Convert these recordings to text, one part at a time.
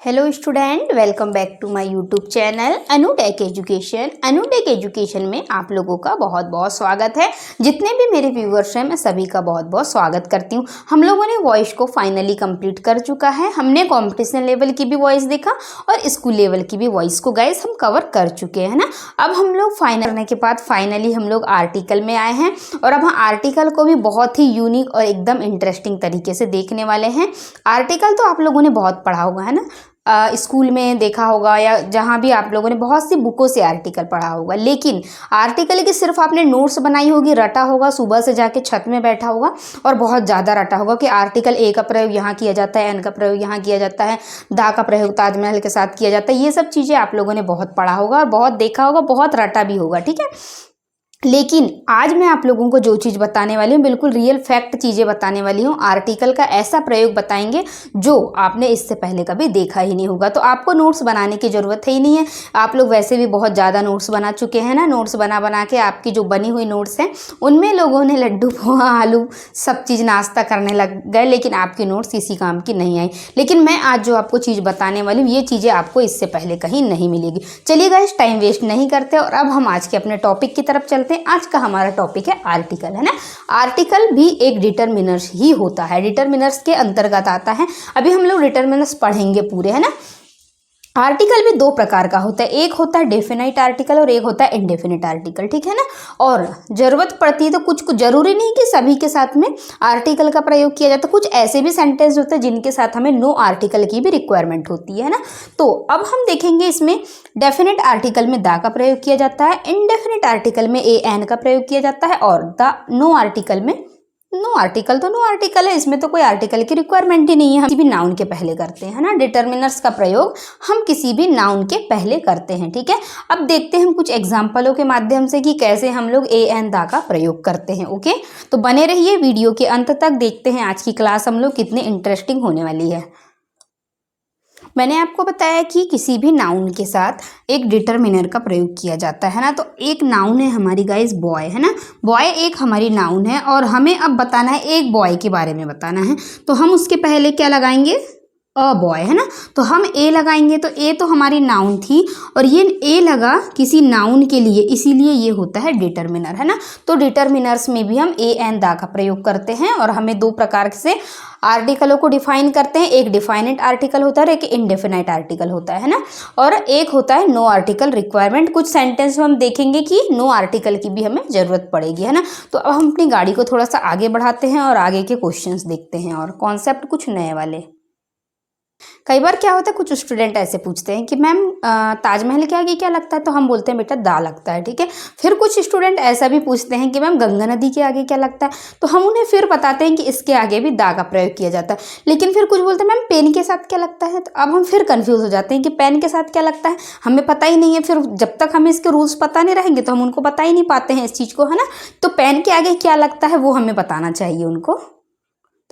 Hello student, welcome back to my YouTube channel Anutech education. Anutech education में आप लोगों का बहुत बहुत स्वागत है। जितने भी मेरे व्यूअर्स हैं मैं सभी का बहुत बहुत स्वागत करती हूं। हम लोगों ने वॉइस को फाइनली कंप्लीट कर चुका है। हमने कंपटीशन लेवल की भी वॉइस देखा और स्कूल लेवल की भी वॉइस को गाइस हम कवर कर चुके हैं ना। अब हम लोग फाइनल करने के बाद फाइनली हम लोग आर्टिकल में आए हैं और अब हम आर्टिकल को भी बहुत ही यूनिक और एकदम इंटरेस्टिंग तरीके से देखने वाले हैं। आर्टिकल तो आप लोगों ने बहुत पढ़ा होगा है ना, स्कूल में देखा होगा या जहाँ भी आप लोगों ने बहुत सी बुकों से आर्टिकल पढ़ा होगा, लेकिन आर्टिकल की सिर्फ आपने नोट्स बनाई होगी, रटा होगा, सुबह से जाके छत में बैठा होगा और बहुत ज़्यादा रटा होगा कि आर्टिकल ए का प्रयोग यहाँ किया जाता है, एन का प्रयोग यहाँ किया जाता है, दा का प्रयोग ताजमहल के साथ किया जाता है। ये सब चीज़ें आप लोगों ने बहुत पढ़ा होगा और बहुत देखा होगा, बहुत रटा भी होगा, ठीक है। लेकिन आज मैं आप लोगों को जो चीज़ बताने वाली हूँ बिल्कुल रियल फैक्ट चीज़ें बताने वाली हूँ। आर्टिकल का ऐसा प्रयोग बताएंगे जो आपने इससे पहले कभी देखा ही नहीं होगा। तो आपको नोट्स बनाने की ज़रूरत ही नहीं है। आप लोग वैसे भी बहुत ज़्यादा नोट्स बना चुके हैं ना। नोट्स बना बना के आपकी जो बनी हुई नोट्स हैं उनमें लोगों ने लड्डू पोहा आलू सब चीज़ नाश्ता करने लग गए, लेकिन आपकी नोट्स किसी काम की नहीं आई। लेकिन मैं आज जो आपको चीज़ बताने वाली हूँ ये चीज़ें आपको इससे पहले कहीं नहीं मिलेगी। चलिए गाइस, टाइम वेस्ट नहीं करते और अब हम आज के अपने टॉपिक की तरफ चलते। आज का हमारा टॉपिक है आर्टिकल, है ना। आर्टिकल भी एक डिटरमिनर्स ही होता है, डिटरमिनर्स के अंतर्गत आता है। अभी हम लोग डिटरमिनर्स पढ़ेंगे पूरे, है ना। आर्टिकल भी दो प्रकार का होता है, एक होता है डेफिनाइट आर्टिकल और एक होता है इनडेफिनिट आर्टिकल, ठीक है ना। और जरूरत पड़ती है तो कुछ जरूरी नहीं कि सभी के साथ में आर्टिकल का प्रयोग किया जाता है। कुछ ऐसे भी सेंटेंस होते हैं जिनके साथ हमें नो आर्टिकल की भी रिक्वायरमेंट होती है ना। तो अब हम देखेंगे इसमें डेफिनेट आर्टिकल में दा का प्रयोग किया जाता है, इनडेफिनिट आर्टिकल में ए एन का प्रयोग किया जाता है और द नो आर्टिकल में नो आर्टिकल तो नो आर्टिकल है, इसमें तो कोई आर्टिकल की रिक्वायरमेंट ही नहीं है। हम किसी भी नाउन के पहले करते हैं ना, डिटरमिनर्स का प्रयोग हम किसी भी नाउन के पहले करते हैं, ठीक है। अब देखते हैं हम कुछ एग्जांपलों के माध्यम से कि कैसे हम लोग ए एन दा का प्रयोग करते हैं। ओके, तो बने रहिए वीडियो के अंत तक। देखते हैं आज की क्लास हम लोग कितनी इंटरेस्टिंग होने वाली है। मैंने आपको बताया कि किसी भी नाउन के साथ एक डिटरमिनर का प्रयोग किया जाता है ना। तो एक नाउन है हमारी गाइस बॉय, है ना। बॉय एक हमारी नाउन है और हमें अब बताना है एक बॉय के बारे में बताना है। तो हम उसके पहले क्या लगाएंगे, अ बॉय, है ना। तो हम ए लगाएंगे, तो ए तो हमारी नाउन थी और ये ए लगा किसी नाउन के लिए, इसीलिए ये होता है डिटरमिनर, है ना। तो डिटरमिनर्स में भी हम ए एन दा का प्रयोग करते हैं और हमें दो प्रकार से आर्टिकलों को डिफाइन करते हैं। एक डिफाइनेट आर्टिकल होता है, एक इंडेफिनाइट आर्टिकल होता है ना। और एक होता है नो आर्टिकल रिक्वायरमेंट। कुछ सेंटेंस में हम देखेंगे कि नो आर्टिकल की भी हमें जरूरत पड़ेगी, है ना। तो अब हम अपनी गाड़ी को थोड़ा सा आगे बढ़ाते हैं और आगे के क्वेश्चंस देखते हैं और कॉन्सेप्ट कुछ नए वाले। कई बार क्या होता है, कुछ स्टूडेंट ऐसे पूछते हैं कि मैम ताजमहल के आगे क्या लगता है, तो हम बोलते हैं बेटा दा लगता है, ठीक है। फिर कुछ स्टूडेंट ऐसा भी पूछते हैं कि मैम गंगा नदी के आगे क्या लगता है, तो हम उन्हें फिर बताते हैं कि इसके आगे भी दा का प्रयोग किया जाता है। लेकिन फिर कुछ बोलते हैं मैम पेन के साथ क्या लगता है, तो अब हम फिर कंफ्यूज हो जाते हैं कि पेन के साथ क्या लगता है, हमें पता ही नहीं है। फिर जब तक हमें इसके रूल्स पता नहीं रहेंगे तो हम उनको बता ही नहीं पाते हैं इस चीज़ को, है ना। तो पेन के आगे क्या लगता है वो हमें बताना चाहिए उनको।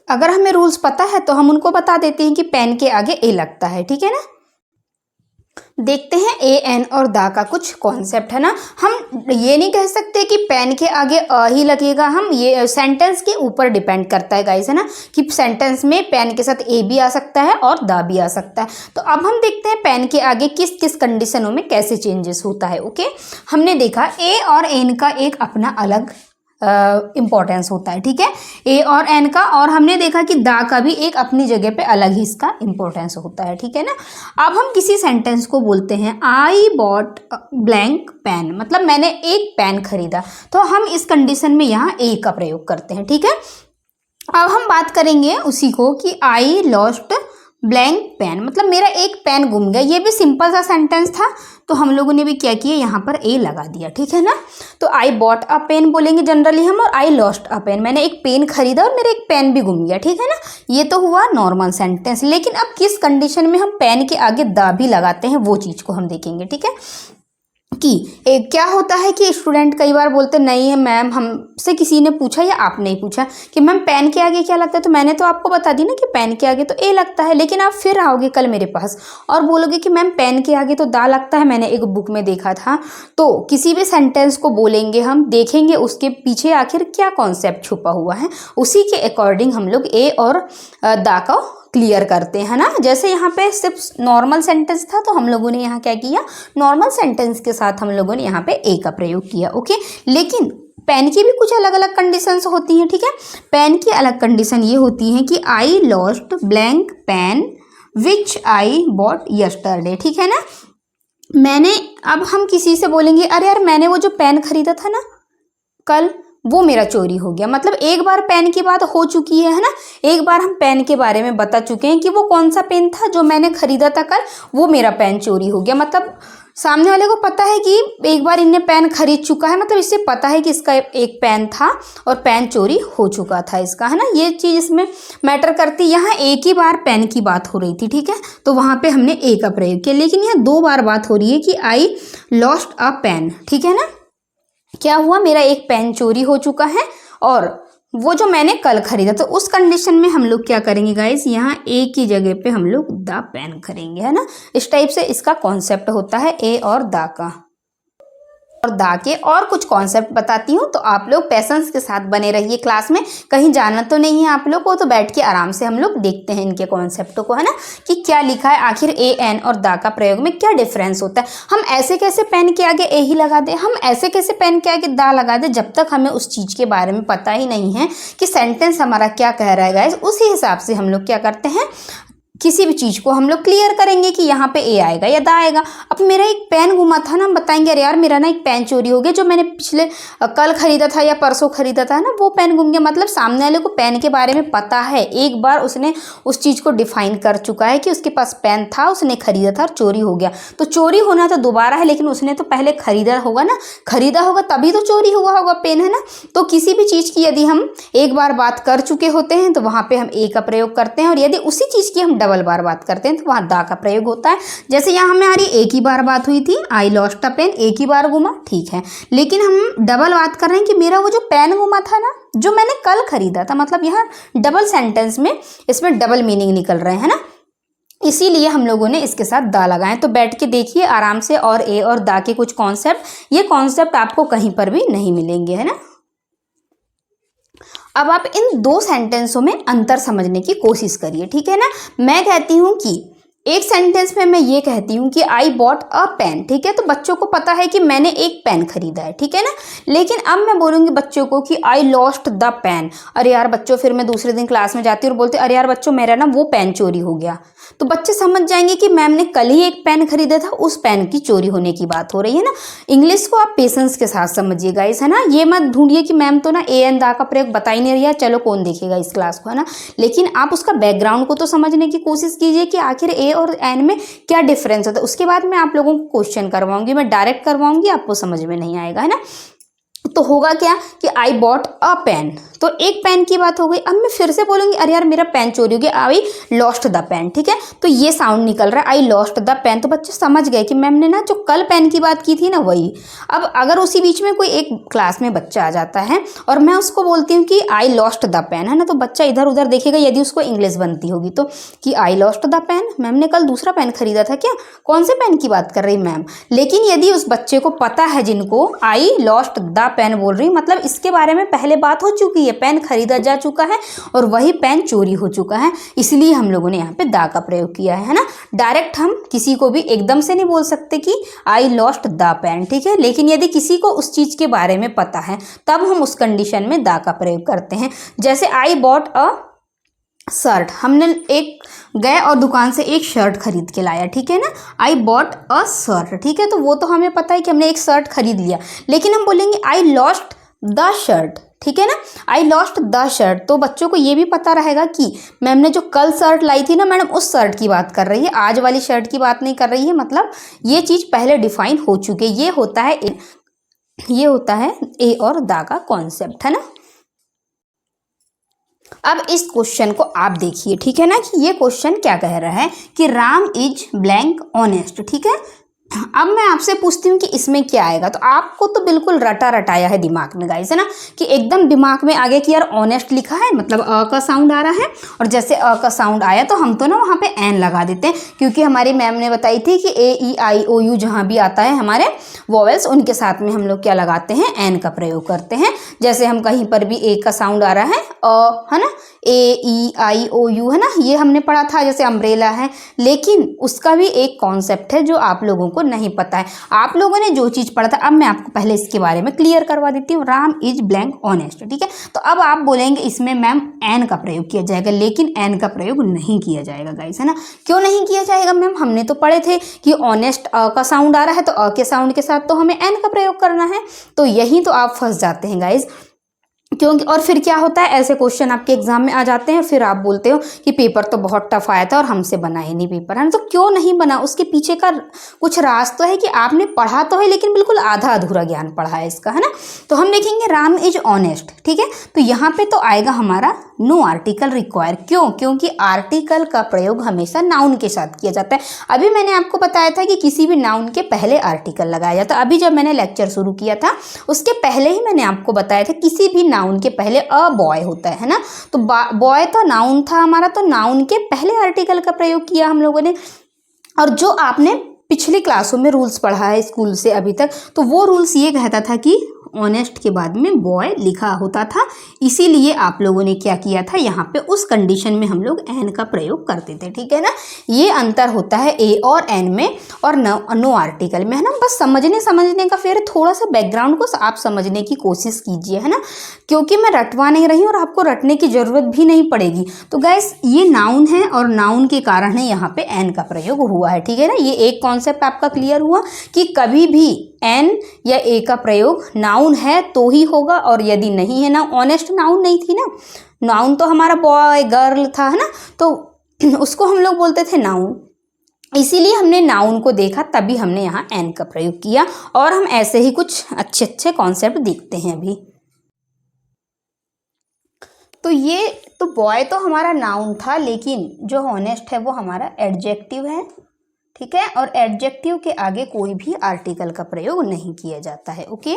अगर हमें रूल्स पता है तो हम उनको बता देते हैं कि पेन के आगे ए लगता है, ठीक है ना। देखते हैं ए एन और दा का कुछ कॉन्सेप्ट, है ना। हम ये नहीं कह सकते कि पेन के आगे अ ही लगेगा, हम ये सेंटेंस के ऊपर डिपेंड करता है गाइस, है ना, कि सेंटेंस में पेन के साथ ए भी आ सकता है और दा भी आ सकता है। तो अब हम देखते हैं पेन के आगे किस किस कंडीशनों में कैसे चेंजेस होता है। ओके, हमने देखा ए और एन का एक अपना अलग इम्पोर्टेंस होता है, ठीक है, ए और एन का। और हमने देखा कि दा का भी एक अपनी जगह पे अलग ही इसका इम्पोर्टेंस होता है, ठीक है ना। अब हम किसी सेंटेंस को बोलते हैं आई बॉट ब्लैंक पेन, मतलब मैंने एक पेन खरीदा, तो हम इस कंडीशन में यहाँ ए का प्रयोग करते हैं, ठीक है। अब हम बात करेंगे उसी को कि आई लॉस्ट ब्लैंक पेन, मतलब मेरा एक पेन गुम गया। ये भी सिंपल सा सेंटेंस था, तो हम लोगों ने भी क्या किया, यहाँ पर ए लगा दिया, ठीक है ना। तो आई बॉट अ पेन बोलेंगे जनरली हम, और आई लॉस्ट अ पेन, मैंने एक पेन खरीदा और मेरा एक पेन भी गुम गया, ठीक है ना। ये तो हुआ नॉर्मल सेंटेंस। लेकिन अब किस कंडीशन में हम पेन के आगे द भी लगाते हैं वो चीज़ को हम देखेंगे, ठीक है। कि क्या होता है कि स्टूडेंट कई बार बोलते नहीं है मैम, हमसे किसी ने पूछा या आपने ही पूछा कि मैम पेन के आगे क्या लगता है, तो मैंने तो आपको बता दी ना कि पेन के आगे तो ए लगता है। लेकिन आप फिर आओगे कल मेरे पास और बोलोगे कि मैम पेन के आगे तो दा लगता है, मैंने एक बुक में देखा था। तो किसी भी सेंटेंस को बोलेंगे हम, देखेंगे उसके पीछे आखिर क्या कॉन्सेप्ट छुपा हुआ है, उसी के अकॉर्डिंग हम लोग ए और दा का क्लियर करते हैं ना। जैसे यहाँ पे सिर्फ नॉर्मल सेंटेंस था तो हम लोगों ने यहाँ क्या किया, नॉर्मल सेंटेंस के साथ हम लोगों ने यहाँ पे ए का प्रयोग किया। ओके, लेकिन पेन की भी कुछ अलग अलग कंडीशंस होती हैं। ठीक है, पेन की अलग कंडीशन ये होती है कि I lost blank pen which I bought yesterday. ठीक है ना, मैंने, अब हम किसी से बोलेंगे अरे यार मैंने वो जो पेन खरीदा था ना कल, वो मेरा चोरी हो गया। मतलब एक बार पेन की बात हो चुकी है ना, एक बार हम पेन के बारे में बता चुके हैं कि वो कौन सा पेन था जो मैंने खरीदा था कल, वो मेरा पेन चोरी हो गया। मतलब सामने वाले को पता है कि एक बार इनने पेन खरीद चुका है, मतलब इससे पता है कि इसका एक पेन था और पेन चोरी हो चुका था इसका, है ना। ये चीज़ इसमें मैटर करती। यहाँ एक ही बार पेन की बात हो रही थी, ठीक है, तो वहाँ पे हमने ए का प्रयोग किया। लेकिन यहाँ 2 बार बात हो रही है कि आई लॉस्ट अ पेन। ठीक है ना, क्या हुआ, मेरा एक पेन चोरी हो चुका है और वो जो मैंने कल खरीदा। तो उस कंडीशन में हम लोग क्या करेंगे गाइस, यहाँ ए की जगह पे हम लोग द पेन करेंगे, है ना। इस टाइप से इसका कॉन्सेप्ट होता है ए और द का। और दा के और कुछ कॉन्सेप्ट बताती हूँ, तो आप लोग पेशेंस के साथ बने रहिए क्लास में। कहीं जाना तो नहीं है आप लोग को, तो बैठ के आराम से हम लोग देखते हैं इनके कॉन्सेप्टों को, है ना, कि क्या लिखा है आखिर ए एन और दा का प्रयोग में क्या डिफरेंस होता है। हम ऐसे कैसे पेन के आगे ए ही लगा दे, हम ऐसे कैसे पेन के आगे दा लगा दे, जब तक हमें उस चीज़ के बारे में पता ही नहीं है कि सेंटेंस हमारा क्या कह रहा है गाइस। उसी हिसाब से हम लोग क्या करते हैं, किसी भी चीज़ को हम लोग क्लियर करेंगे कि यहाँ पे ए आएगा या दा आएगा। अब मेरा एक पेन गुमा था ना, हम बताएंगे अरे यार मेरा ना एक पेन चोरी हो गया, जो मैंने पिछले कल खरीदा था या परसों खरीदा था ना, वो पेन गुम गया। मतलब सामने वाले को पेन के बारे में पता है, एक बार उसने उस चीज़ को डिफाइन कर चुका है कि उसके पास पेन था, उसने खरीदा था और चोरी हो गया। तो चोरी होना तो दोबारा है, लेकिन उसने तो पहले खरीदा होगा ना, खरीदा होगा तभी तो चोरी हुआ होगा पेन, है ना। तो किसी भी चीज़ की यदि हम एक बार बात कर चुके होते हैं तो वहाँ पे हम ए का प्रयोग करते हैं, और यदि उसी चीज़ की हम डबल बार बात करते हैं तो वहाँ दा का प्रयोग होता है। जैसे यहाँ हमारी एक ही बार बात हुई थी, आई लॉस्ट अ पेन, एक ही बार गुमा, ठीक है, लेकिन हम डबल बात कर रहे हैं कि मेरा वो जो पेन गुमा था ना, जो मैंने कल खरीदा था। मतलब यहाँ डबल सेंटेंस में इसमें डबल मीनिंग निकल रहे हैं ना, इसीलिए हम लोगों ने इसके साथ दा लगाएं। तो बैठ के देखिए आराम से, और ए और दा के कुछ कॉन्सेप्ट, ये कॉन्सेप्ट आपको कहीं पर भी नहीं मिलेंगे, है ना। अब आप इन 2 सेंटेंसों में अंतर समझने की कोशिश करिए, ठीक है ना। मैं कहती हूँ कि एक सेंटेंस में मैं ये कहती हूँ कि आई बॉट अ पेन, ठीक है, तो बच्चों को पता है कि मैंने एक पेन खरीदा है, ठीक है ना। लेकिन अब मैं बोलूँगी बच्चों को कि आई लॉस्ट द पेन। अरे यार बच्चों, फिर मैं दूसरे दिन क्लास में जाती हूँ और बोलती अरे यार बच्चों मेरा ना वो पेन चोरी हो गया, तो बच्चे समझ जाएंगे कि मैम ने कल ही एक पेन खरीदा था, उस पेन की चोरी होने की बात हो रही है ना। इंग्लिश को आप पेशेंस के साथ समझिए गाइस, है ना। ये मत ढूंढिए कि मैम तो ना ए एन दा का प्रयोग बता ही नहीं रही है, चलो कौन देखेगा इस क्लास को, है ना। लेकिन आप उसका बैकग्राउंड को तो समझने की कोशिश कीजिए कि आखिर ए और एन में क्या डिफरेंस होता है। उसके बाद मैं आप लोगों को क्वेश्चन करवाऊंगी, मैं डायरेक्ट करवाऊंगी, आपको समझ में नहीं आएगा, है ना। तो होगा क्या कि आई बॉट अ पेन, तो एक पेन की बात हो गई। अब मैं फिर से बोलूंगी अरे यार मेरा पेन चोरी हो गया, आई लॉस्ट द पेन, ठीक है, तो ये साउंड निकल रहा है आई लॉस्ट द पेन। तो बच्चे समझ गए कि मैम ने ना जो कल पेन की बात की थी ना वही। अब अगर उसी बीच में कोई एक क्लास में बच्चा आ जाता है और मैं उसको बोलती हूँ कि आई लॉस्ट द पेन, है ना, तो बच्चा इधर उधर देखेगा, यदि उसको इंग्लिश बनती होगी तो, कि I lost the pen, ma'am ने कल दूसरा पेन खरीदा था क्या, कौन से पेन की बात कर रही मैम। लेकिन यदि उस बच्चे को पता है जिनको आई लॉस्ट द पेन बोल रही, मतलब इसके बारे में पहले बात हो चुकी है, पेन खरीदा जा चुका है और वही पेन चोरी हो चुका है, इसलिए हम लोगों ने यहाँ पे दा का प्रयोग किया है ना। डायरेक्ट हम किसी को भी एकदम से नहीं बोल सकते कि आई लॉस्ट द पेन, ठीक है, लेकिन यदि किसी को उस चीज के बारे में पता है तब हम उस कंडीशन में दा का प्रयोग करते हैं। जैसे आई बॉट अ शर्ट, हमने एक गए और दुकान से एक शर्ट खरीद के लाया, ठीक है ना, आई बॉट अ शर्ट, ठीक है, तो वो तो हमें पता है कि हमने एक शर्ट खरीद लिया। लेकिन हम बोलेंगे आई लॉस्ट द शर्ट, ठीक है ना, आई लॉस्ट द शर्ट, तो बच्चों को ये भी पता रहेगा कि मैम ने जो कल शर्ट लाई थी ना, मैडम उस शर्ट की बात कर रही है, आज वाली शर्ट की बात नहीं कर रही है। मतलब ये चीज़ पहले डिफाइन हो चुकी है। ये होता है ए और दा का कॉन्सेप्ट, है ना। अब इस क्वेश्चन को आप देखिए, ठीक है ना, कि ये क्वेश्चन क्या कह रहा है कि राम इज ब्लैंक ऑनेस्ट, ठीक है, अब मैं आपसे पूछती हूँ कि इसमें क्या आएगा, तो आपको तो बिल्कुल रटा रटाया है दिमाग में गाइस, है ना, कि एकदम दिमाग में आ गया कि यार ऑनेस्ट लिखा है मतलब अ का साउंड आ रहा है, और जैसे अ का साउंड आया तो हम तो ना वहाँ पे एन लगा देते हैं, क्योंकि हमारी मैम ने बताई थी कि ए ई आई ओ यू जहाँ भी आता है हमारे वॉवेल्स, उनके साथ में हम लोग क्या लगाते हैं, एन का प्रयोग करते हैं। जैसे हम कहीं पर भी ए का साउंड आ रहा है है ना, ए ई आई ओ यू, है ना, ये हमने पढ़ा था, जैसे अम्ब्रेला है, लेकिन उसका भी एक कॉन्सेप्ट है जो आप लोगों को नहीं पता है। आप लोगों ने जो चीज़ पढ़ा था, अब मैं आपको पहले इसके बारे में क्लियर करवा देती हूँ। राम इज ब्लैंक ऑनेस्ट, ठीक है। तो अब आप बोलेंगे इसमें मैम एन का प्रयोग किया जाएगा, लेकिन एन का प्रयोग नहीं किया जाएगा गाइस, है ना। क्यों नहीं किया जाएगा मैम, हमने तो पढ़े थे कि ऑनेस्ट अ का साउंड आ रहा है तो अ के साउंड के साथ तो हमें एन का प्रयोग करना है, तो यही तो आप फंस जाते हैं गाइस। क्योंकि और फिर क्या होता है, ऐसे क्वेश्चन आपके एग्जाम में आ जाते हैं, फिर आप बोलते हो कि पेपर तो बहुत टफ आया था और हमसे बना ही नहीं पेपर, है ना। तो क्यों नहीं बना, उसके पीछे का कुछ राज तो है कि आपने पढ़ा तो है लेकिन बिल्कुल आधा अधूरा ज्ञान पढ़ा है इसका, है ना। तो हम देखेंगे राम इज ऑनेस्ट, ठीक है। तो यहाँ पे तो आएगा हमारा नो आर्टिकल रिक्वायर। क्यों, क्योंकि आर्टिकल का प्रयोग हमेशा नाउन के साथ किया जाता है। अभी मैंने आपको बताया था कि किसी भी नाउन के पहले आर्टिकल लगाया जाता है। अभी जब मैंने लेक्चर शुरू किया था उसके पहले ही मैंने आपको बताया था किसी भी नाउन के पहले अ बॉय होता है ना। तो बॉय तो नाउन था हमारा, तो नाउन के पहले आर्टिकल का प्रयोग किया हम लोगों ने। और जो आपने पिछली क्लासों में रूल्स पढ़ा है स्कूल से अभी तक, तो वो रूल्स ये कहता था कि ऑनेस्ट के बाद में बॉय लिखा होता था, इसीलिए आप लोगों ने क्या किया था, यहाँ पे उस कंडीशन में हम लोग एन का प्रयोग करते थे, ठीक है ना। ये अंतर होता है ए और एन में और नो आर्टिकल में, है ना। बस समझने का फिर थोड़ा सा बैकग्राउंड को आप समझने की कोशिश कीजिए, है ना, क्योंकि मैं रटवा नहीं रही हूँ और आपको रटने की जरूरत भी नहीं पड़ेगी। तो गैस ये नाउन है और नाउन के कारण ही यहाँ पे एन का प्रयोग हुआ है, ठीक है ना। ये एक कॉन्सेप्ट आपका क्लियर हुआ कि कभी भी एन या ए का प्रयोग नाउन है तो ही होगा, और यदि नहीं है ना, ऑनेस्ट नाउन नहीं थी ना, नाउन तो हमारा बॉय गर्ल था, है ना, तो उसको हम लोग बोलते थे नाउन, इसीलिए हमने नाउन को देखा तभी हमने यहाँ एन का प्रयोग किया। और हम ऐसे ही कुछ अच्छे अच्छे कॉन्सेप्ट देखते हैं अभी। तो ये तो बॉय तो हमारा नाउन था, लेकिन जो ऑनेस्ट है वो हमारा एडजेक्टिव है, ठीक है। और एडजेक्टिव के आगे कोई भी आर्टिकल का प्रयोग नहीं किया जाता है, ओके।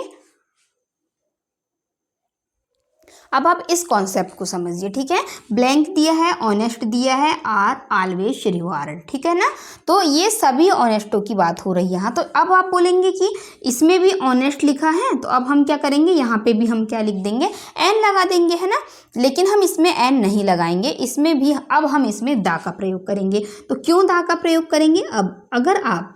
अब आप इस कॉन्सेप्ट को समझिए, ठीक है। ब्लैंक दिया है, ऑनेस्ट दिया है, आर ऑलवेज रिवार्ड, ठीक है ना। तो ये सभी ऑनेस्टों की बात हो रही है यहाँ। तो अब आप बोलेंगे कि इसमें भी ऑनेस्ट लिखा है, तो अब हम क्या करेंगे, यहाँ पे भी हम क्या लिख देंगे, एन लगा देंगे, है ना। लेकिन हम इसमें एन नहीं लगाएंगे, इसमें भी अब हम इसमें दा का प्रयोग करेंगे। तो क्यों दा का प्रयोग करेंगे, अब अगर आप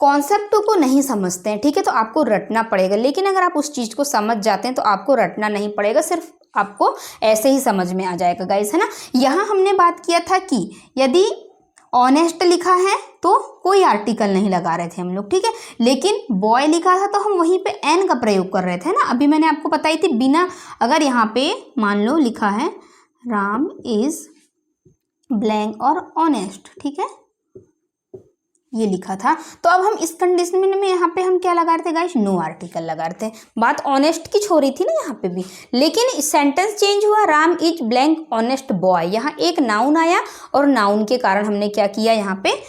कॉन्सेप्टों को नहीं समझते हैं, ठीक है, तो आपको रटना पड़ेगा। लेकिन अगर आप उस चीज़ को समझ जाते हैं तो आपको रटना नहीं पड़ेगा, सिर्फ आपको ऐसे ही समझ में आ जाएगा गाइस, है ना। यहाँ हमने बात किया था कि यदि ऑनेस्ट लिखा है तो कोई आर्टिकल नहीं लगा रहे थे हम लोग, ठीक है। लेकिन बॉय लिखा था तो हम वहीं पे एन का प्रयोग कर रहे थे ना। अभी मैंने आपको बताई थी, बिना अगर यहाँ पे मान लो लिखा है राम इज ब्लैंक और ऑनेस्ट, ठीक है, ये लिखा था, तो अब हम इस कंडीशन में यहाँ पे हम क्या लगा रहे थे गाइस, नो आर्टिकल लगा रहे थे। बात ऑनेस्ट की हो रही थी ना यहाँ पे भी, लेकिन सेंटेंस चेंज हुआ, Ram is blank honest boy, यहाँ एक नाउन आया और नाउन के कारण हमने क्या किया, यहाँ पे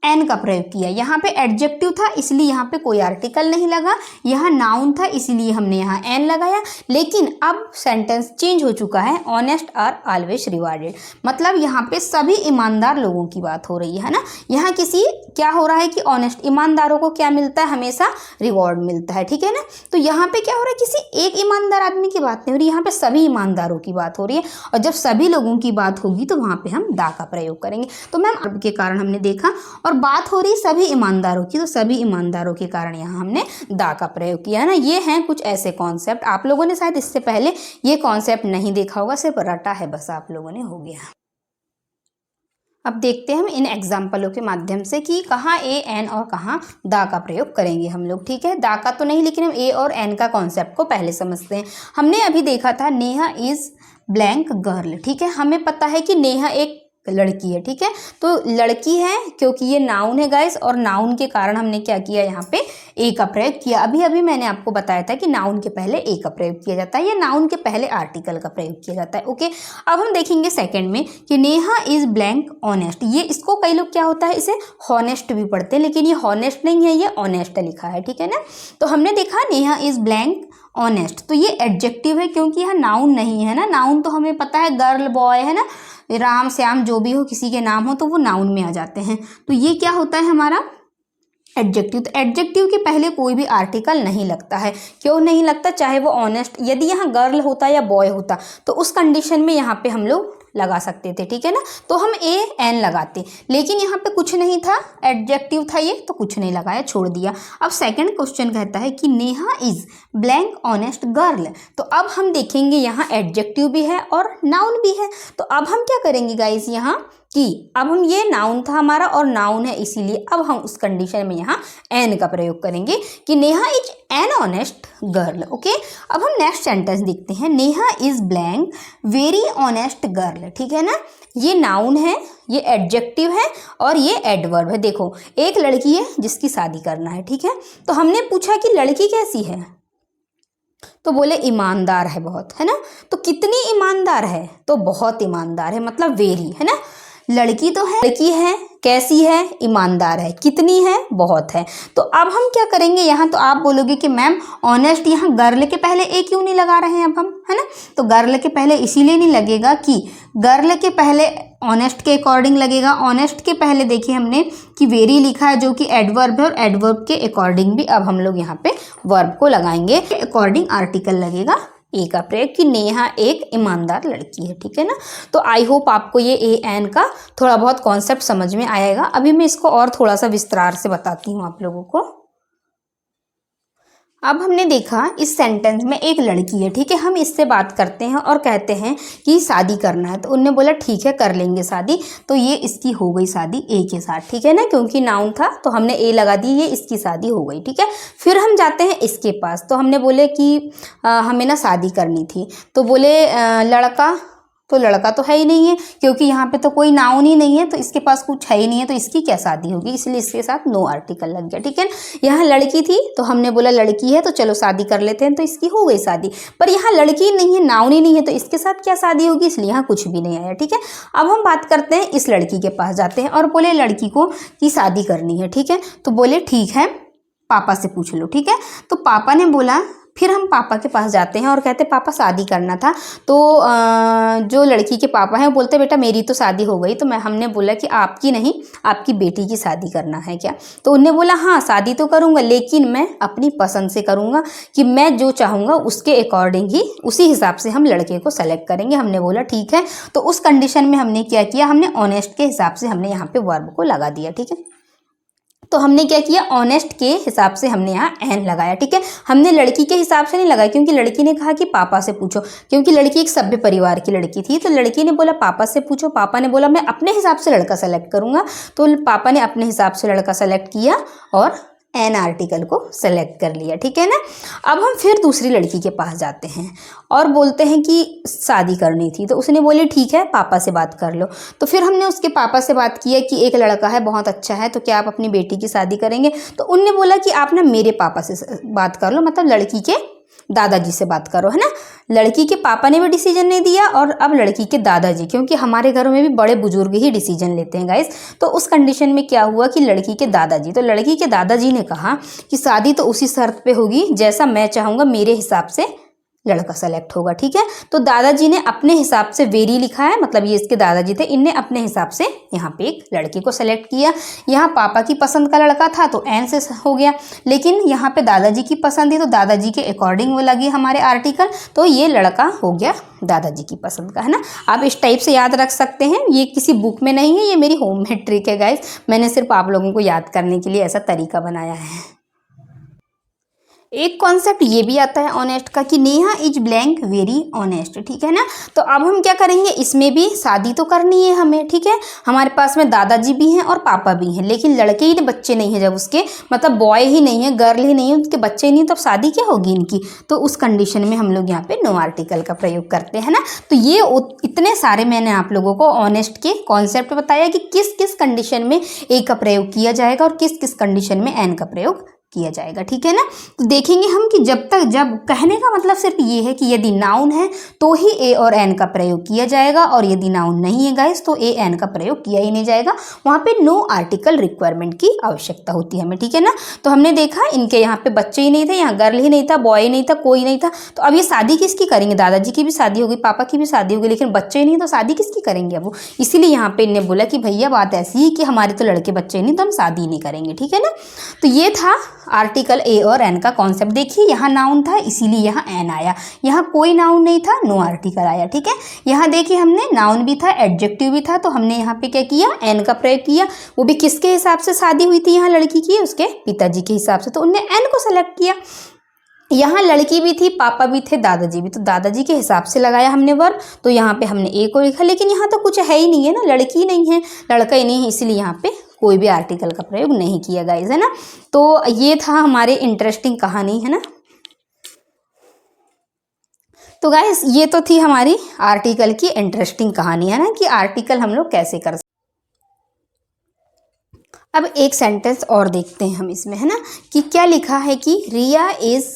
एन का प्रयोग किया। यहाँ पे एडजेक्टिव था इसलिए यहाँ पे कोई आर्टिकल नहीं लगा, यहाँ नाउन था इसलिए हमने यहाँ एन लगाया। लेकिन अब सेंटेंस चेंज हो चुका है, ऑनेस्ट आर ऑलवेज रिवार्डेड, मतलब यहाँ पे सभी ईमानदार लोगों की बात हो रही है ना। यहाँ किसी क्या हो रहा है कि ऑनेस्ट ईमानदारों को क्या मिलता है, हमेशा रिवॉर्ड मिलता है, ठीक है ना। तो यहाँ पे क्या हो रहा है, किसी एक ईमानदार आदमी की बात नहीं हो रही, यहाँ पे सभी ईमानदारों की बात हो रही है। और जब सभी लोगों की बात होगी तो वहाँ पे हम दा का प्रयोग करेंगे। तो मैम अब के कारण हमने देखा, और बात हो रही सभी ईमानदारों की, तो सभी ईमानदारों के कारण यहाँ हमने दा का प्रयोग किया, है ना। ये हैं कुछ ऐसे कॉन्सेप्ट, आप लोगों ने शायद इससे पहले ये कॉन्सेप्ट नहीं देखा होगा, सिर्फ रटा है बस आप लोगों ने, हो गया। अब देखते हैं हम इन एग्जाम्पलों के माध्यम से कि कहाँ ए एन और कहाँ दा का प्रयोग करेंगे हम लोग, ठीक है। दा का तो नहीं, लेकिन हम ए और एन का कॉन्सेप्ट को पहले समझते हैं। हमने अभी देखा था नेहा इज ब्लैंक गर्ल, ठीक है। हमें पता है कि नेहा एक लड़की है, ठीक है। तो लड़की है क्योंकि ये नाउन है गाइस, और नाउन के कारण हमने क्या किया, यहाँ पे ए का प्रयोग किया। अभी अभी मैंने आपको बताया था कि नाउन के पहले ए का प्रयोग किया जाता है या नाउन के पहले आर्टिकल का प्रयोग किया जाता है। ओके, अब हम देखेंगे सेकंड में कि नेहा इज ब्लैंक ऑनेस्ट। ये इसको कई लोग क्या होता है, इसे हॉनेस्ट भी पढ़ते हैं, लेकिन ये हॉनेस्ट नहीं है, ये ऑनेस्ट लिखा है, ठीक है ना। तो हमने देखा नेहा इज ब्लैंक ऑनेस्ट, तो ये एडजेक्टिव है क्योंकि यहाँ नाउन नहीं है ना। नाउन तो हमें पता है गर्ल बॉय है ना, राम श्याम जो भी हो, किसी के नाम हो तो वो नाउन में आ जाते हैं। तो ये क्या होता है हमारा एडजेक्टिव। तो एडजेक्टिव के पहले कोई भी आर्टिकल नहीं लगता है। क्यों नहीं लगता, चाहे वो ऑनेस्ट, यदि यहाँ गर्ल होता या बॉय होता तो उस कंडीशन में यहाँ पे हम लोग लगा सकते थे, ठीक है ना। तो हम ए एन लगाते, लेकिन यहाँ पे कुछ नहीं था, एडजेक्टिव था ये, तो कुछ नहीं लगाया, छोड़ दिया। अब सेकंड क्वेश्चन कहता है कि Neha is blank honest girl. तो अब हम देखेंगे यहाँ एडजेक्टिव भी है और नाउन भी है। तो अब हम क्या करेंगे गाइस, यहाँ कि अब हम, ये नाउन था हमारा और नाउन है, इसीलिए अब हम उस कंडीशन में यहाँ एन का प्रयोग करेंगे कि Neha is an honest girl. Okay, अब हम नेक्स्ट सेंटेंस देखते हैं, Neha is blank very honest girl, ठीक है ना। ये नाउन है, ये एडजेक्टिव है और ये एडवर्ब है। देखो, एक लड़की है जिसकी शादी करना है, ठीक है। तो हमने पूछा कि लड़की कैसी है, तो बोले ईमानदार है बहुत, है ना। तो कितनी ईमानदार है, तो बहुत ईमानदार है, मतलब वेरी, है ना। लड़की तो है, लड़की है, कैसी है, ईमानदार है, कितनी है, बहुत है। तो अब हम क्या करेंगे यहाँ, तो आप बोलोगे कि मैम ऑनेस्ट यहाँ गर्ल के पहले ए क्यों नहीं लगा रहे हैं अब हम, है ना। तो गर्ल के पहले इसीलिए नहीं लगेगा कि गर्ल के पहले ऑनेस्ट के अकॉर्डिंग लगेगा। ऑनेस्ट के पहले देखिए हमने कि वेरी लिखा है जो कि एडवर्ब है, और एडवर्ब के अकॉर्डिंग भी अब हम लोग यहाँ पे वर्ब को लगाएंगे, अकॉर्डिंग आर्टिकल लगेगा ए का प्रयोग कि नेहा एक ईमानदार लड़की है, ठीक है ना। तो आई होप आपको ये ए एन का थोड़ा बहुत कॉन्सेप्ट समझ में आएगा। अभी मैं इसको और थोड़ा सा विस्तार से बताती हूँ आप लोगों को। अब हमने देखा इस सेंटेंस में एक लड़की है, ठीक है। हम इससे बात करते हैं और कहते हैं कि शादी करना है, तो उनने बोला ठीक है कर लेंगे शादी। तो ये इसकी हो गई शादी ए के साथ, ठीक है ना, क्योंकि नाउन था तो हमने ए लगा दी, ये इसकी शादी हो गई, ठीक है। फिर हम जाते हैं इसके पास, तो हमने बोले कि हमें ना शादी करनी थी। तो बोले लड़का, तो लड़का तो है ही नहीं है क्योंकि यहाँ पे तो कोई नाउन ही नहीं है, तो इसके पास कुछ है ही नहीं है, तो इसकी क्या शादी होगी, इसलिए इसके साथ नो आर्टिकल लग गया, ठीक है। यहाँ लड़की थी तो हमने बोला लड़की है तो चलो शादी कर लेते हैं, तो इसकी हो गई शादी। पर यहाँ लड़की नहीं है, नाउन ही नहीं है, तो इसके साथ क्या शादी होगी, इसलिए यहाँ कुछ भी नहीं आया, ठीक है। अब हम बात करते हैं इस लड़की के पास जाते हैं और बोले लड़की को की शादी करनी है, ठीक है। तो बोले ठीक है पापा से पूछ लो, ठीक है। तो पापा ने बोला, फिर हम पापा के पास जाते हैं और कहते हैं पापा शादी करना था। तो जो लड़की के पापा हैं वो बोलते बेटा मेरी तो शादी हो गई। तो हमने बोला कि आपकी नहीं, आपकी बेटी की शादी करना है क्या। तो उन्होंने बोला हाँ शादी तो करूँगा, लेकिन मैं अपनी पसंद से करूँगा, कि मैं जो चाहूँगा उसके अकॉर्डिंग ही, उसी हिसाब से हम लड़के को सेलेक्ट करेंगे। हमने बोला ठीक है। तो उस कंडीशन में हमने क्या किया, हमने ऑनेस्ट के हिसाब से हमने यहाँ पे वर्ब को लगा दिया, ठीक है। तो हमने क्या किया, ऑनेस्ट के हिसाब से हमने यहाँ एन लगाया, ठीक है। हमने लड़की के हिसाब से नहीं लगाया क्योंकि लड़की ने कहा कि पापा से पूछो, क्योंकि लड़की एक सभ्य परिवार की लड़की थी। तो लड़की ने बोला पापा से पूछो, पापा ने बोला मैं अपने हिसाब से लड़का सेलेक्ट करूँगा। तो पापा ने अपने हिसाब से लड़का सेलेक्ट किया और एन आर्टिकल को सेलेक्ट कर लिया, ठीक है ना। अब हम फिर दूसरी लड़की के पास जाते हैं और बोलते हैं कि शादी करनी थी। तो उसने बोली ठीक है पापा से बात कर लो। तो फिर हमने उसके पापा से बात किया कि एक लड़का है बहुत अच्छा है, तो क्या आप अपनी बेटी की शादी करेंगे। तो उनने बोला कि आप ना मेरे पापा से बात कर लो, मतलब लड़की के दादाजी से बात करो, है ना। लड़की के पापा ने भी डिसीजन नहीं दिया और अब लड़की के दादाजी, क्योंकि हमारे घरों में भी बड़े बुजुर्ग ही डिसीजन लेते हैं गाइस। तो उस कंडीशन में क्या हुआ कि लड़की के दादाजी, तो लड़की के दादाजी ने कहा कि शादी तो उसी शर्त पे होगी जैसा मैं चाहूँगा, मेरे हिसाब से लड़का सेलेक्ट होगा, ठीक है। तो दादाजी ने अपने हिसाब से वेरी लिखा है, मतलब ये इसके दादाजी थे, इनने अपने हिसाब से यहाँ पे एक लड़की को सेलेक्ट किया। यहाँ पापा की पसंद का लड़का था तो एन से हो गया, लेकिन यहाँ पे दादाजी की पसंद थी तो दादाजी के अकॉर्डिंग वो लगी हमारे आर्टिकल, तो ये लड़का हो गया दादाजी की पसंद का, है ना। आप इस टाइप से याद रख सकते हैं, ये किसी बुक में नहीं है, ये मेरी होममेड ट्रिक है गाइस, मैंने सिर्फ आप लोगों को याद करने के लिए ऐसा तरीका बनाया है। एक कॉन्सेप्ट ये भी आता है ऑनेस्ट का कि Neha is blank very honest, ठीक है ना। तो अब हम क्या करेंगे, इसमें भी शादी तो करनी है हमें, ठीक है। हमारे पास में दादाजी भी हैं और पापा भी हैं, लेकिन लड़के ही बच्चे नहीं है, जब उसके मतलब बॉय ही नहीं है, गर्ल ही नहीं है, उसके बच्चे ही नहीं, तब शादी क्या होगी इनकी। तो उस कंडीशन में हम लोग यहाँ पे नो आर्टिकल का प्रयोग करते हैं ना। तो ये इतने सारे मैंने आप लोगों को ऑनेस्ट के कॉन्सेप्ट बताया कि किस किस कंडीशन में ए का प्रयोग किया जाएगा और किस किस कंडीशन में एन का प्रयोग किया जाएगा, ठीक है ना। तो देखेंगे हम कि जब कहने का मतलब सिर्फ ये है कि यदि नाउन है तो ही ए और एन का प्रयोग किया जाएगा, और यदि नाउन नहीं है गाइस तो ए एन का प्रयोग किया ही नहीं जाएगा। वहाँ पे नो आर्टिकल रिक्वायरमेंट की आवश्यकता होती है हमें, ठीक है ना। तो हमने देखा इनके यहाँ पे बच्चे ही नहीं थे, यहाँ गर्ल ही नहीं था, बॉय ही नहीं था, कोई नहीं था। तो अब ये शादी किसकी करेंगे, दादाजी की भी शादी होगी, पापा की भी शादी होगी, लेकिन बच्चे ही नहीं, तो शादी किसकी करेंगे अब वो। इसीलिए यहाँ पे इन्हें बोला कि भैया बात ऐसी है कि हमारे तो लड़के बच्चे नहीं, तो हम शादी नहीं करेंगे, ठीक है ना। तो ये था आर्टिकल ए और एन का कॉन्सेप्ट। देखिए यहाँ नाउन था इसीलिए यहाँ एन आया, यहाँ कोई नाउन नहीं था, नो आर्टिकल आया, ठीक है। यहाँ देखिए हमने नाउन भी था, एडजेक्टिव भी था, तो हमने यहाँ पे क्या किया, एन का प्रयोग किया। वो भी किसके हिसाब से शादी हुई थी यहाँ लड़की की, उसके पिताजी के हिसाब से, तो उनने एन को सेलेक्ट किया। यहाँ लड़की भी थी, पापा भी थे, दादाजी भी, तो दादाजी के हिसाब से लगाया हमने वर्ब, तो यहाँ पे हमने ए को लिखा। लेकिन यहाँ तो कुछ है ही नहीं है ना, लड़की नहीं है, लड़का ही नहीं है, इसीलिए यहाँ पे कोई भी आर्टिकल का प्रयोग नहीं किया गाइस, है ना। तो ये था हमारे इंटरेस्टिंग कहानी, है ना। तो गाइस ये तो थी हमारी आर्टिकल की इंटरेस्टिंग कहानी, है ना, कि आर्टिकल हम लोग कैसे कर। अब एक सेंटेंस और देखते हैं हम इसमें, है ना, कि क्या लिखा है कि रिया इज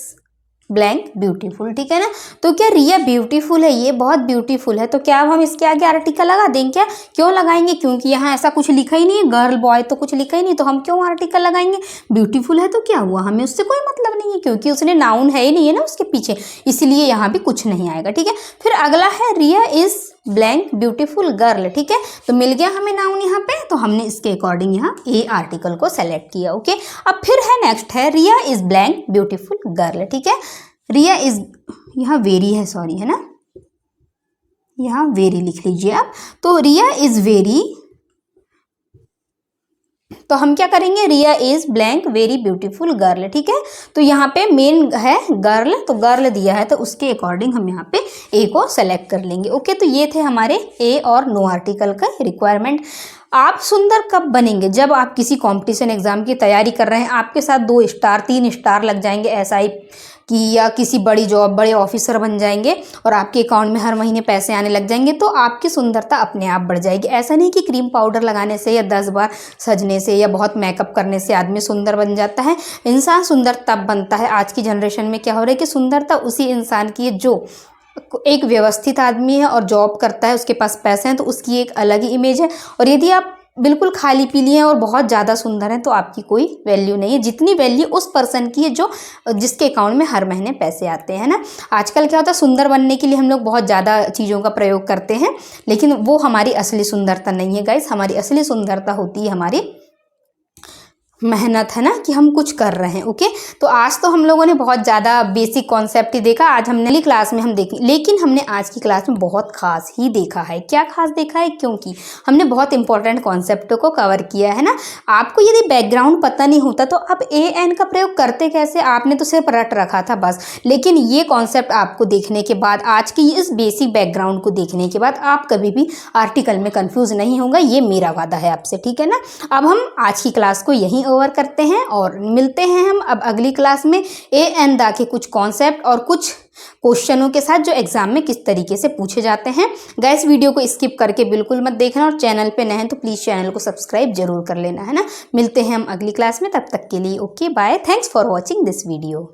ब्लैंक ब्यूटीफुल, ठीक है ना। तो क्या रिया ब्यूटीफुल है, ये बहुत ब्यूटीफुल है, तो क्या अब हम इसके आगे आर्टिकल लगा देंगे क्या, क्यों लगाएंगे, क्योंकि यहाँ ऐसा कुछ लिखा ही नहीं है, गर्ल बॉय तो कुछ लिखा ही नहीं, तो हम क्यों आर्टिकल लगाएंगे। ब्यूटीफुल है तो क्या हुआ, हमें उससे कोई मतलब नहीं है, क्योंकि उसने नाउन है ही नहीं है ना उसके पीछे, इसलिए यहाँ भी कुछ नहीं आएगा, ठीक है। फिर अगला है रिया इज ब्लैंक ब्यूटीफुल गर्ल, ठीक है। तो मिल गया हमें नाउन यहाँ पे, तो हमने इसके अकॉर्डिंग यहाँ ए आर्टिकल को सेलेक्ट किया, ओके। अब फिर है नेक्स्ट है रिया इज ब्लैंक ब्यूटीफुल गर्ल, ठीक है। रिया इज, यहाँ वेरी है, सॉरी, है ना, यहाँ वेरी लिख लीजिए आप। तो रिया इज वेरी, तो हम क्या करेंगे, Riya is blank very beautiful girl, ठीक है। तो यहाँ पे मेन है गर्ल, तो गर्ल दिया है, तो उसके अकॉर्डिंग हम यहाँ पे ए को सेलेक्ट कर लेंगे, ओके। तो ये थे हमारे ए और नो आर्टिकल का रिक्वायरमेंट। आप सुंदर कब बनेंगे, जब आप किसी कंपटीशन एग्जाम की तैयारी कर रहे हैं, आपके साथ 2 स्टार 3 स्टार लग जाएंगे एसआई की, या किसी बड़ी जॉब, बड़े ऑफिसर बन जाएंगे और आपके अकाउंट में हर महीने पैसे आने लग जाएंगे, तो आपकी सुंदरता अपने आप बढ़ जाएगी। ऐसा नहीं कि क्रीम पाउडर लगाने से या 10 बार सजने से या बहुत मेकअप करने से आदमी सुंदर बन जाता है। इंसान सुंदर तब बनता है, आज की जनरेशन में क्या हो रहा है कि सुंदरता उसी इंसान की है जो एक व्यवस्थित आदमी है और जॉब करता है, उसके पास पैसे हैं, तो उसकी एक अलग ही इमेज है। और यदि आप बिल्कुल खाली पीली हैं और बहुत ज़्यादा सुंदर हैं, तो आपकी कोई वैल्यू नहीं है, जितनी वैल्यू उस पर्सन की है जो जिसके अकाउंट में हर महीने पैसे आते हैं ना। आजकल क्या होता है, सुंदर बनने के लिए हम लोग बहुत ज़्यादा चीज़ों का प्रयोग करते हैं, लेकिन वो हमारी असली सुंदरता नहीं है गाइस। हमारी असली सुंदरता होती है हमारी मेहनत, है ना, कि हम कुछ कर रहे हैं, ओके। तो आज तो हम लोगों ने बहुत ज़्यादा बेसिक कॉन्सेप्ट ही देखा, आज हमने अगली क्लास में हम देखें, लेकिन हमने आज की क्लास में बहुत खास ही देखा है। क्या खास देखा है, क्योंकि हमने बहुत इंपॉर्टेंट कॉन्सेप्टों को कवर किया है ना। आपको यदि बैकग्राउंड पता नहीं होता तो आप ए एन का प्रयोग करते कैसे, आपने तो सिर्फ रट रखा था बस। लेकिन ये कॉन्सेप्ट आपको देखने के बाद, आज की इस बेसिक बैकग्राउंड को देखने के बाद, आप कभी भी आर्टिकल में कन्फ्यूज नहीं होगा, ये मेरा वादा है आपसे, ठीक है ना। अब हम आज की क्लास को यहीं ओवर करते हैं और मिलते हैं हम अब अगली क्लास में ए एन दा के कुछ कॉन्सेप्ट और कुछ क्वेश्चनों के साथ जो एग्जाम में किस तरीके से पूछे जाते हैं। गाइस वीडियो को स्किप करके बिल्कुल मत देखना, और चैनल पे नए हैं तो प्लीज़ चैनल को सब्सक्राइब जरूर कर लेना, है ना। मिलते हैं हम अगली क्लास में, तब तक के लिए okay bye, thanks for watching this video.